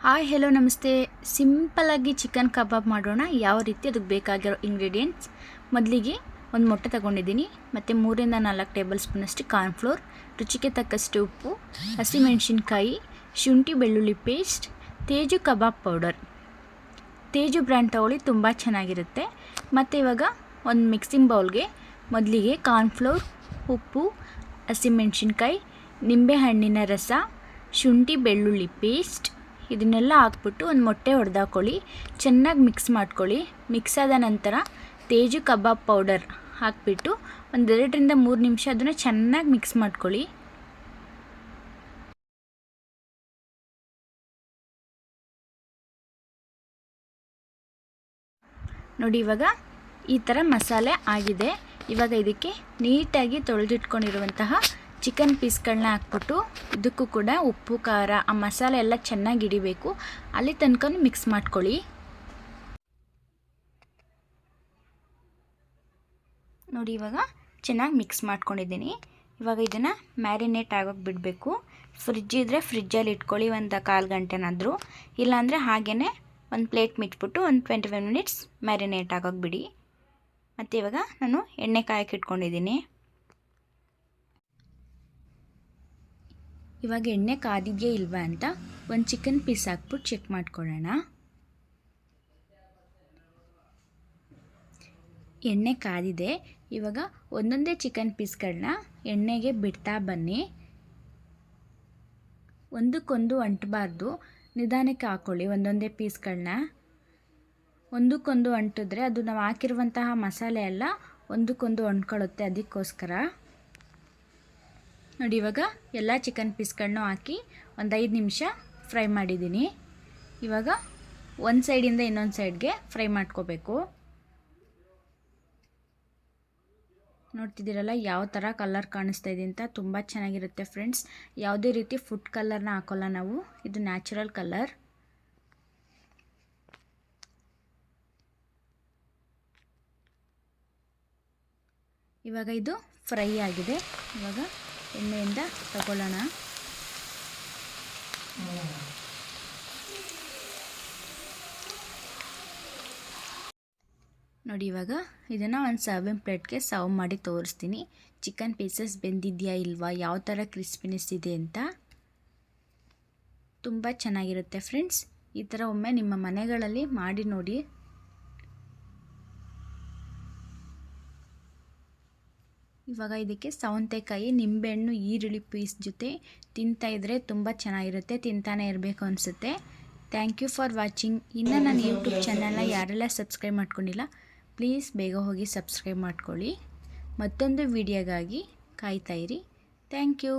Hi hello ನಮಸ್ತೆ. ಸಿಂಪಲ್ಲಾಗಿ chicken ಕಬಾಬ್ ಮಾಡೋಣ. ಯಾವ ರೀತಿ ಅದಕ್ಕೆ ಬೇಕಾಗಿರೋ ಇಂಗ್ರೀಡಿಯೆಂಟ್ಸ್, ಮೊದಲಿಗೆ ಒಂದು ಮೊಟ್ಟೆ ತೊಗೊಂಡಿದ್ದೀನಿ, ಮತ್ತು 3-4 ಟೇಬಲ್ ಸ್ಪೂನಷ್ಟು ಕಾರ್ನ್ಫ್ಲೋರ್, ರುಚಿಗೆ ತಕ್ಕಷ್ಟು ಉಪ್ಪು, ಹಸಿಮೆಣಸಿನ್ಕಾಯಿ, ಶುಂಠಿ ಬೆಳ್ಳುಳ್ಳಿ paste, Teju kebab powder. Teju brand ತೊಗೊಳ್ಳಿ, ತುಂಬ ಚೆನ್ನಾಗಿರುತ್ತೆ. ಮತ್ತು ಇವಾಗ ಒಂದು ಮಿಕ್ಸಿಂಗ್ ಬೌಲ್ಗೆ ಮೊದಲಿಗೆ ಕಾರ್ನ್ಫ್ಲೋರ್, ಉಪ್ಪು, ಹಸಿಮೆಣಸಿನ್ಕಾಯಿ, ನಿಂಬೆಹಣ್ಣಿನ ರಸ, ಶುಂಠಿ ಬೆಳ್ಳುಳ್ಳಿ ಪೇಸ್ಟ್ ಇದನ್ನೆಲ್ಲ ಹಾಕ್ಬಿಟ್ಟು ಒಂದು ಮೊಟ್ಟೆ ಹೊಡೆದಾಕೊಳ್ಳಿ. ಚೆನ್ನಾಗಿ ಮಿಕ್ಸ್ ಮಾಡ್ಕೊಳ್ಳಿ. ಮಿಕ್ಸ್ ಆದ ನಂತರ ತೇಜು ಕಬಾಬ್ ಪೌಡರ್ ಹಾಕಿಬಿಟ್ಟು ಒಂದು 2-3 ನಿಮಿಷ ಅದನ್ನು ಚೆನ್ನಾಗಿ ಮಿಕ್ಸ್ ಮಾಡ್ಕೊಳ್ಳಿ. ನೋಡಿ, ಇವಾಗ ಈ ಥರ ಮಸಾಲೆ ಆಗಿದೆ. ಇವಾಗ ಇದಕ್ಕೆ ನೀಟಾಗಿ ತೊಳೆದಿಟ್ಕೊಂಡಿರುವಂತಹ ಚಿಕನ್ ಪೀಸ್ಗಳನ್ನ ಹಾಕ್ಬಿಟ್ಟು ಇದಕ್ಕೂ ಕೂಡ ಉಪ್ಪು, ಖಾರ, ಆ ಮಸಾಲೆ ಎಲ್ಲ ಚೆನ್ನಾಗಿ ಹಿಡಿಬೇಕು. ಅಲ್ಲಿ ತನಕ ಮಿಕ್ಸ್ ಮಾಡ್ಕೊಳ್ಳಿ. ನೋಡಿ, ಇವಾಗ ಚೆನ್ನಾಗಿ ಮಿಕ್ಸ್ ಮಾಡ್ಕೊಂಡಿದ್ದೀನಿ. ಇವಾಗ ಇದನ್ನು ಮ್ಯಾರಿನೇಟ್ ಆಗೋಕ್ಕೆ ಬಿಡಬೇಕು. ಫ್ರಿಜ್ ಇದ್ದರೆ ಫ್ರಿಜ್ಜಲ್ಲಿ ಇಟ್ಕೊಳ್ಳಿ, ಒಂದು 1/4 ಗಂಟೆನಾದರೂ. ಇಲ್ಲಾಂದರೆ ಹಾಗೇ ಒಂದು ಪ್ಲೇಟ್ ಮುಚ್ಚಿಬಿಟ್ಟು ಒಂದು 25 ಮಿನಿಟ್ಸ್ ಮ್ಯಾರಿನೇಟ್ ಆಗೋಕ್ಕೆ ಬಿಡಿ. ಮತ್ತು ಇವಾಗ ನಾನು ಎಣ್ಣೆ ಕಾಯಕ್ಕೆ ಇಟ್ಕೊಂಡಿದ್ದೀನಿ. ಇವಾಗ ಎಣ್ಣೆ ಕಾದಿದೆಯೇ ಇಲ್ವಾ ಅಂತ ಒಂದು ಚಿಕನ್ ಪೀಸ್ ಹಾಕ್ಬಿಟ್ಟು ಚೆಕ್ ಮಾಡ್ಕೊಳ್ಳೋಣ. ಎಣ್ಣೆ ಕಾದಿದೆ. ಇವಾಗ ಒಂದೊಂದೇ ಚಿಕನ್ ಪೀಸ್ಗಳನ್ನ ಎಣ್ಣೆಗೆ ಬಿಡ್ತಾ ಬನ್ನಿ. ಒಂದಕ್ಕೊಂದು ಅಂಟಬಾರ್ದು, ನಿಧಾನಕ್ಕೆ ಹಾಕ್ಕೊಳ್ಳಿ. ಒಂದೊಂದೇ ಪೀಸ್ಗಳನ್ನ ಒಂದಕ್ಕೊಂದು ಅಂಟಿದ್ರೆ ಅದು ನಾವು ಹಾಕಿರುವಂತಹ ಮಸಾಲೆ ಎಲ್ಲ ಒಂದಕ್ಕೊಂದು ಅಂಟ್ಕೊಳ್ಳುತ್ತೆ. ಅದಕ್ಕೋಸ್ಕರ ನೋಡಿ, ಇವಾಗ ಎಲ್ಲ ಚಿಕನ್ ಪೀಸ್ಗಳನ್ನೂ ಹಾಕಿ ಒಂದು 5 ನಿಮಿಷ ಫ್ರೈ ಮಾಡಿದ್ದೀನಿ. ಇವಾಗ ಒಂದು ಸೈಡಿಂದ ಇನ್ನೊಂದು ಸೈಡ್ಗೆ ಫ್ರೈ ಮಾಡ್ಕೋಬೇಕು. ನೋಡ್ತಿದ್ದೀರಲ್ಲ ಯಾವ ಥರ ಕಲರ್ ಕಾಣಿಸ್ತಾ ಇದೆ ಅಂತ. ತುಂಬ ಚೆನ್ನಾಗಿರುತ್ತೆ ಫ್ರೆಂಡ್ಸ್. ಯಾವುದೇ ರೀತಿ ಫುಡ್ ಕಲರ್ನ ಹಾಕೋಲ್ಲ ನಾವು, ಇದು ನ್ಯಾಚುರಲ್ ಕಲರ್. ಇವಾಗ ಇದು ಫ್ರೈ ಆಗಿದೆ. ಇವಾಗ ಎಣ್ಣೆಯಿಂದ ತಗೊಳ್ಳೋಣ. ನೋಡಿ, ಇವಾಗ ಇದನ್ನು ಒಂದು ಸರ್ವಿಂಗ್ ಪ್ಲೇಟ್ಗೆ ಸರ್ವ್ ಮಾಡಿ ತೋರಿಸ್ತೀನಿ. ಚಿಕನ್ ಪೀಸಸ್ ಬೆಂದಿದೆಯಾ ಇಲ್ವಾ, ಯಾವ ಥರ ಕ್ರಿಸ್ಪಿನೆಸ್ ಇದೆ ಅಂತ. ತುಂಬ ಚೆನ್ನಾಗಿರುತ್ತೆ ಫ್ರೆಂಡ್ಸ್. ಈ ಥರ ಒಮ್ಮೆ ನಿಮ್ಮ ಮನೆಗಳಲ್ಲಿ ಮಾಡಿ ನೋಡಿ. ಇವಾಗ ಇದಕ್ಕೆ ಸೌತೆಕಾಯಿ, ನಿಂಬೆಹಣ್ಣು, ಈರುಳ್ಳಿ ಪೀಸ್ ಜೊತೆ ತಿಂತಾಯಿದ್ರೆ ತುಂಬ ಚೆನ್ನಾಗಿರುತ್ತೆ. ತಿಂತಾನೆ ಇರಬೇಕು ಅನಿಸುತ್ತೆ. Thank you for watching. ಇನ್ನು ನನ್ನ ಯೂಟ್ಯೂಬ್ ಚಾನಲ್ನ ಯಾರೆಲ್ಲ ಸಬ್ಸ್ಕ್ರೈಬ್ ಮಾಡ್ಕೊಂಡಿಲ್ಲ, ಪ್ಲೀಸ್ ಬೇಗ ಹೋಗಿ ಸಬ್ಸ್ಕ್ರೈಬ್ ಮಾಡ್ಕೊಳ್ಳಿ. ಮತ್ತೊಂದು ವಿಡಿಯೋಗಾಗಿ ಕಾಯ್ತಾಯಿರಿ. Thank you.